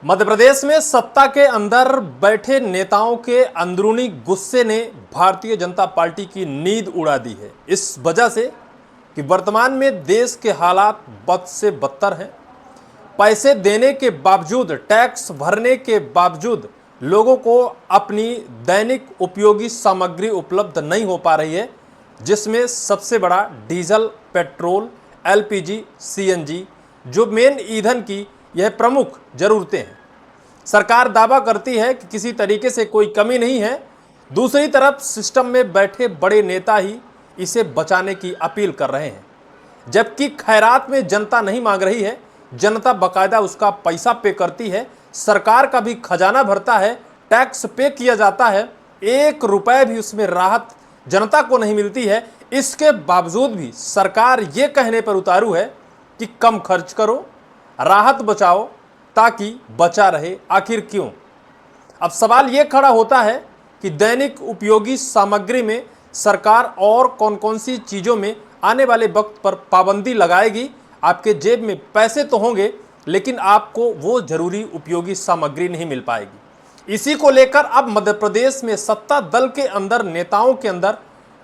मध्य प्रदेश में सत्ता के अंदर बैठे नेताओं के अंदरूनी गुस्से ने भारतीय जनता पार्टी की नींद उड़ा दी है। इस वजह से कि वर्तमान में देश के हालात बद से बदतर हैं। पैसे देने के बावजूद, टैक्स भरने के बावजूद लोगों को अपनी दैनिक उपयोगी सामग्री उपलब्ध नहीं हो पा रही है, जिसमें सबसे बड़ा डीजल, पेट्रोल, एलपीजी, सीएनजी जो मेन ईंधन की यह प्रमुख जरूरतें हैं। सरकार दावा करती है कि किसी तरीके से कोई कमी नहीं है, दूसरी तरफ सिस्टम में बैठे बड़े नेता ही इसे बचाने की अपील कर रहे हैं। जबकि खैरात में जनता नहीं मांग रही है, जनता बाकायदा उसका पैसा पे करती है, सरकार का भी खजाना भरता है, टैक्स पे किया जाता है, 1 रुपए भी उसमें राहत जनता को नहीं मिलती है। इसके बावजूद भी सरकार ये कहने पर उतारू है कि कम खर्च करो, राहत बचाओ ताकि बचा रहे। आखिर क्यों? अब सवाल ये खड़ा होता है कि दैनिक उपयोगी सामग्री में सरकार और कौन कौन सी चीज़ों में आने वाले वक्त पर पाबंदी लगाएगी। आपके जेब में पैसे तो होंगे, लेकिन आपको वो जरूरी उपयोगी सामग्री नहीं मिल पाएगी। इसी को लेकर अब मध्य प्रदेश में सत्ता दल के अंदर नेताओं के अंदर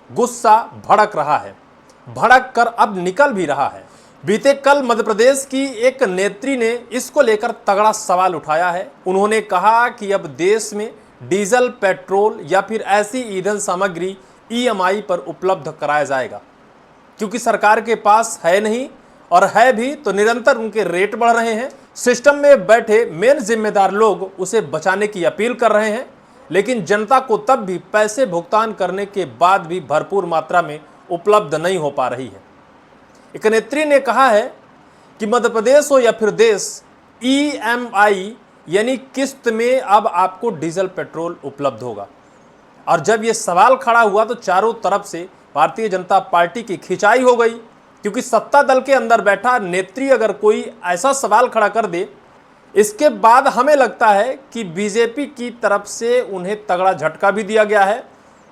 गुस्सा भड़क रहा है, भड़क कर अब निकल भी रहा है। बीते कल मध्य प्रदेश की एक नेत्री ने इसको लेकर तगड़ा सवाल उठाया है। उन्होंने कहा कि अब देश में डीजल, पेट्रोल या फिर ऐसी ईंधन सामग्री ईएमआई पर उपलब्ध कराया जाएगा, क्योंकि सरकार के पास है नहीं, और है भी तो निरंतर उनके रेट बढ़ रहे हैं। सिस्टम में बैठे मेन जिम्मेदार लोग उसे बचाने की अपील कर रहे हैं, लेकिन जनता को तब भी पैसे भुगतान करने के बाद भी भरपूर मात्रा में उपलब्ध नहीं हो पा रही है। एक नेत्री ने कहा है कि मध्य प्रदेश हो या फिर देश, ईएमआई यानी किस्त में अब आपको डीजल, पेट्रोल उपलब्ध होगा। और जब यह सवाल खड़ा हुआ तो चारों तरफ से भारतीय जनता पार्टी की खिंचाई हो गई, क्योंकि सत्ता दल के अंदर बैठा नेत्री अगर कोई ऐसा सवाल खड़ा कर दे, इसके बाद हमें लगता है कि बीजेपी की तरफ से उन्हें तगड़ा झटका भी दिया गया है,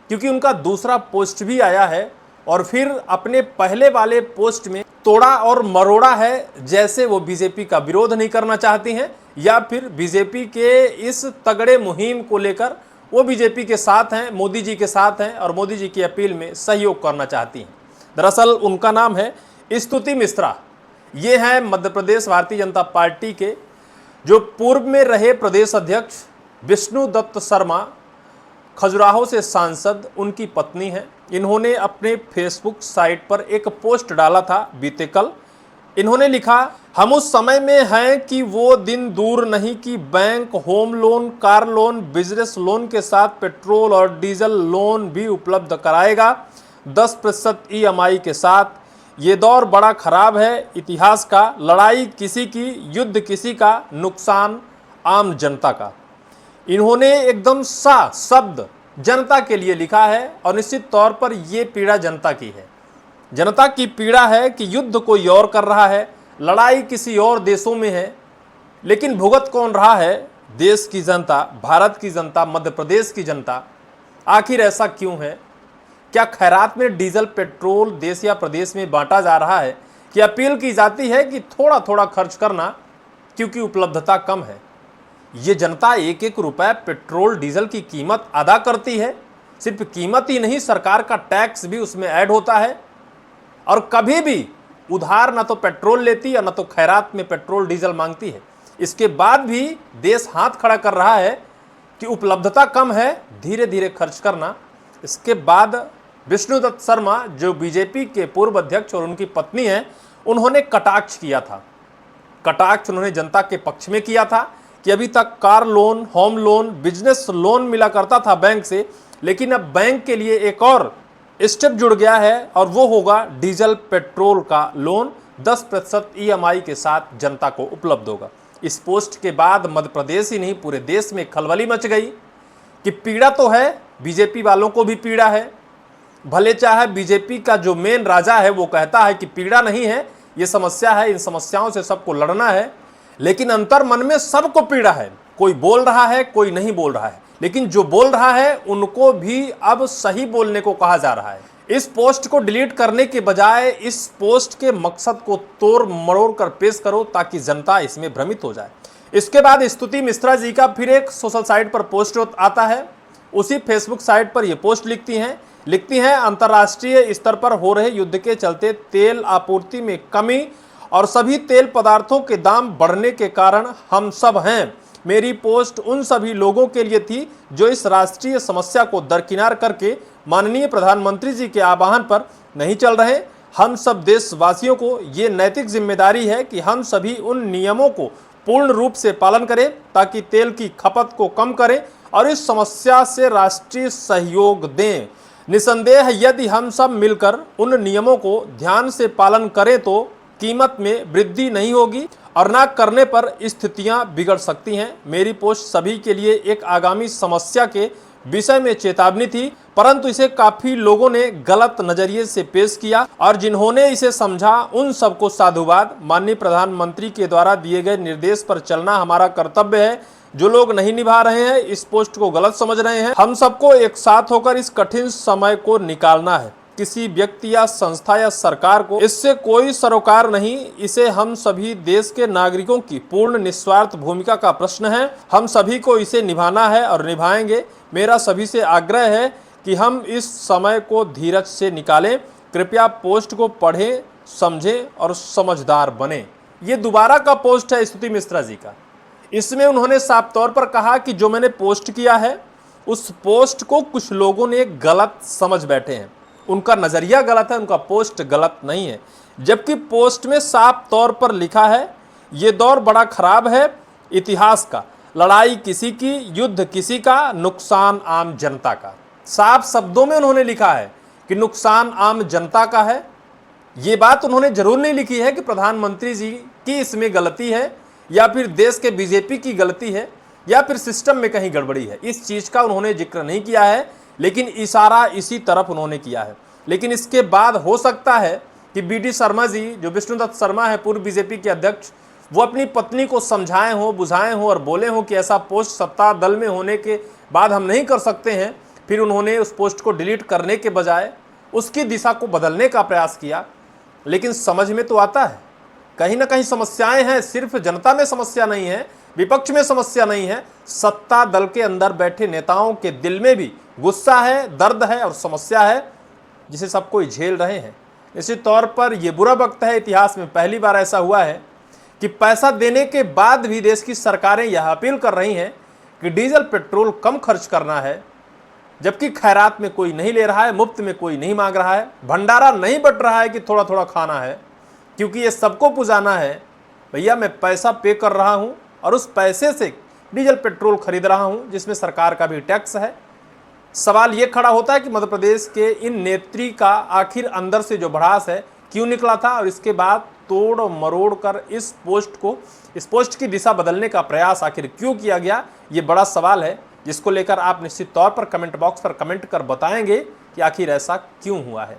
क्योंकि उनका दूसरा पोस्ट भी आया है और फिर अपने पहले वाले पोस्ट में तोड़ा और मरोड़ा है, जैसे वो बीजेपी का विरोध नहीं करना चाहती हैं या फिर बीजेपी के इस तगड़े मुहिम को लेकर वो बीजेपी के साथ हैं, मोदी जी के साथ हैं और मोदी जी की अपील में सहयोग करना चाहती हैं। दरअसल उनका नाम है स्तुति मिश्रा। ये हैं मध्य प्रदेश भारतीय जनता पार्टी के जो पूर्व में रहे प्रदेश अध्यक्ष विष्णु दत्त शर्मा, खजुराहो से सांसद, उनकी पत्नी हैं। इन्होंने अपने फेसबुक साइट पर एक पोस्ट डाला था बीते कल। इन्होंने लिखा, हम उस समय में हैं कि वो दिन दूर नहीं कि bank home loan, car loan, business loan के साथ पेट्रोल और डीजल लोन भी उपलब्ध कराएगा 10% ईएमआई के साथ। ये दौर बड़ा खराब है इतिहास का, लड़ाई किसी की, युद्ध किसी का, नुकसान आम जनता का। इन्होंने एकदम साफ शब्द जनता के लिए लिखा है और निश्चित तौर पर यह पीड़ा जनता की है। जनता की पीड़ा है कि युद्ध कोई और कर रहा है, लड़ाई किसी और देशों में है, लेकिन भुगत कौन रहा है? देश की जनता, भारत की जनता, मध्य प्रदेश की जनता। आखिर ऐसा क्यों है? क्या खैरात में डीजल, पेट्रोल देश या प्रदेश में बांटा जा रहा है कि अपील की जाती है कि थोड़ा थोड़ा खर्च करना क्योंकि उपलब्धता कम है? ये जनता 1-1 रुपए पेट्रोल, डीजल की कीमत अदा करती है। सिर्फ कीमत ही नहीं, सरकार का टैक्स भी उसमें ऐड होता है। और कभी भी उधार ना तो पेट्रोल लेती है, ना तो खैरात में पेट्रोल डीजल मांगती है। इसके बाद भी देश हाथ खड़ा कर रहा है कि उपलब्धता कम है, धीरे धीरे खर्च करना। इसके बाद विष्णु दत्त शर्मा, जो बीजेपी के पूर्व अध्यक्ष और उनकी पत्नी हैं, उन्होंने कटाक्ष किया था। कटाक्ष उन्होंने जनता के पक्ष में किया था कि अभी तक car loan, home loan, business loan मिला करता था बैंक से, लेकिन अब बैंक के लिए एक और स्टेप जुड़ गया है और वो होगा डीजल, पेट्रोल का लोन 10% ईएमआई के साथ जनता को उपलब्ध होगा। इस पोस्ट के बाद मध्य प्रदेश ही नहीं, पूरे देश में खलबली मच गई कि पीड़ा तो है, बीजेपी वालों को भी पीड़ा है। भले चाहे बीजेपी का जो मेन राजा है वो कहता है कि पीड़ा नहीं है, ये समस्या है, इन समस्याओं से सबको लड़ना है, लेकिन अंतर मन में सबको पीड़ा है। कोई बोल रहा है, कोई नहीं बोल रहा है, लेकिन जो बोल रहा है उनको भी अब सही बोलने को कहा जा रहा है। इस पोस्ट को डिलीट करने के बजाय इस पोस्ट के मकसद को तोड़ मरोड़ कर पेश करो ताकि जनता इसमें भ्रमित हो जाए। इसके बाद स्तुति मिश्रा जी का फिर एक सोशल साइट पर पोस्ट आता है। उसी फेसबुक साइट पर ये पोस्ट लिखती हैं अंतर्राष्ट्रीय स्तर पर हो रहे युद्ध के चलते तेल आपूर्ति में कमी और सभी तेल पदार्थों के दाम बढ़ने के कारण हम सब हैं। मेरी पोस्ट उन सभी लोगों के लिए थी जो इस राष्ट्रीय समस्या को दरकिनार करके माननीय प्रधानमंत्री जी के आह्वान पर नहीं चल रहे। हम सब देशवासियों को ये नैतिक जिम्मेदारी है कि हम सभी उन नियमों को पूर्ण रूप से पालन करें ताकि तेल की खपत को कम करें और इस समस्या से राष्ट्रीय सहयोग दें। निसंदेह यदि हम सब मिलकर उन नियमों को ध्यान से पालन करें तो कीमत में वृद्धि नहीं होगी और ना करने पर स्थितियां बिगड़ सकती हैं। मेरी पोस्ट सभी के लिए एक आगामी समस्या के विषय में चेतावनी थी, परंतु इसे काफी लोगों ने गलत नजरिए से पेश किया और जिन्होंने इसे समझा उन सबको साधुवाद। माननीय प्रधानमंत्री के द्वारा दिए गए निर्देश पर चलना हमारा कर्तव्य है। जो लोग नहीं निभा रहे हैं, इस पोस्ट को गलत समझ रहे हैं, हम सबको एक साथ होकर इस कठिन समय को निकालना है। किसी व्यक्ति या संस्था या सरकार को इससे कोई सरोकार नहीं। इसे हम सभी देश के नागरिकों की पूर्ण निस्वार्थ भूमिका का प्रश्न है। हम सभी को इसे निभाना है और निभाएंगे। मेरा सभी से आग्रह है कि हम इस समय को धीरज से निकालें। कृपया पोस्ट को पढ़ें, समझें और समझदार बने। ये दोबारा का पोस्ट है स्तुति मिश्रा जी का। इसमें उन्होंने साफ तौर पर कहा कि जो मैंने पोस्ट किया है उस पोस्ट को कुछ लोगों ने गलत समझ बैठे हैं। उनका नजरिया गलत है, उनका पोस्ट गलत नहीं है। जबकि पोस्ट में साफ तौर पर लिखा है ये दौर बड़ा खराब है इतिहास का, लड़ाई किसी की, युद्ध किसी का, नुकसान आम जनता का। साफ शब्दों में उन्होंने लिखा है कि नुकसान आम जनता का है। ये बात उन्होंने जरूर नहीं लिखी है कि प्रधानमंत्री जी की इसमें गलती है या फिर देश के बीजेपी की गलती है या फिर सिस्टम में कहीं गड़बड़ी है। इस चीज का उन्होंने जिक्र नहीं किया है, लेकिन इशारा इसी तरफ उन्होंने किया है। लेकिन इसके बाद हो सकता है कि बीडी शर्मा जी, जो विष्णुदत्त शर्मा है पूर्व बीजेपी के अध्यक्ष, वो अपनी पत्नी को समझाए हो, बुझाए हो और बोले हो कि ऐसा पोस्ट सत्ता दल में होने के बाद हम नहीं कर सकते हैं। फिर उन्होंने उस पोस्ट को डिलीट करने के बजाय उसकी दिशा को बदलने का प्रयास किया। लेकिन समझ में तो आता है कहीं ना कहीं समस्याएं हैं। सिर्फ जनता में समस्या नहीं है, विपक्ष में समस्या नहीं है, सत्ता दल के अंदर बैठे नेताओं के दिल में भी गुस्सा है, दर्द है और समस्या है जिसे सब कोई झेल रहे हैं। इसी तौर पर यह बुरा वक्त है, इतिहास में पहली बार ऐसा हुआ है कि पैसा देने के बाद भी देश की सरकारें यह अपील कर रही हैं कि डीजल पेट्रोल कम खर्च करना है, जबकि खैरात में कोई नहीं ले रहा है, मुफ्त में कोई नहीं मांग रहा है, भंडारा नहीं बट रहा है कि थोड़ा थोड़ा खाना है, क्योंकि ये सबको पुजाना है। भैया मैं पैसा पे कर रहा हूँ और उस पैसे से डीजल पेट्रोल खरीद रहा हूँ जिसमें सरकार का भी टैक्स है। सवाल ये खड़ा होता है कि मध्य प्रदेश के इन नेत्री का आखिर अंदर से जो भड़ास है क्यों निकला था और इसके बाद तोड़ मरोड़ कर इस पोस्ट की दिशा बदलने का प्रयास आखिर क्यों किया गया। ये बड़ा सवाल है जिसको लेकर आप निश्चित तौर पर कमेंट बॉक्स पर कमेंट कर बताएंगे कि आखिर ऐसा क्यों हुआ है।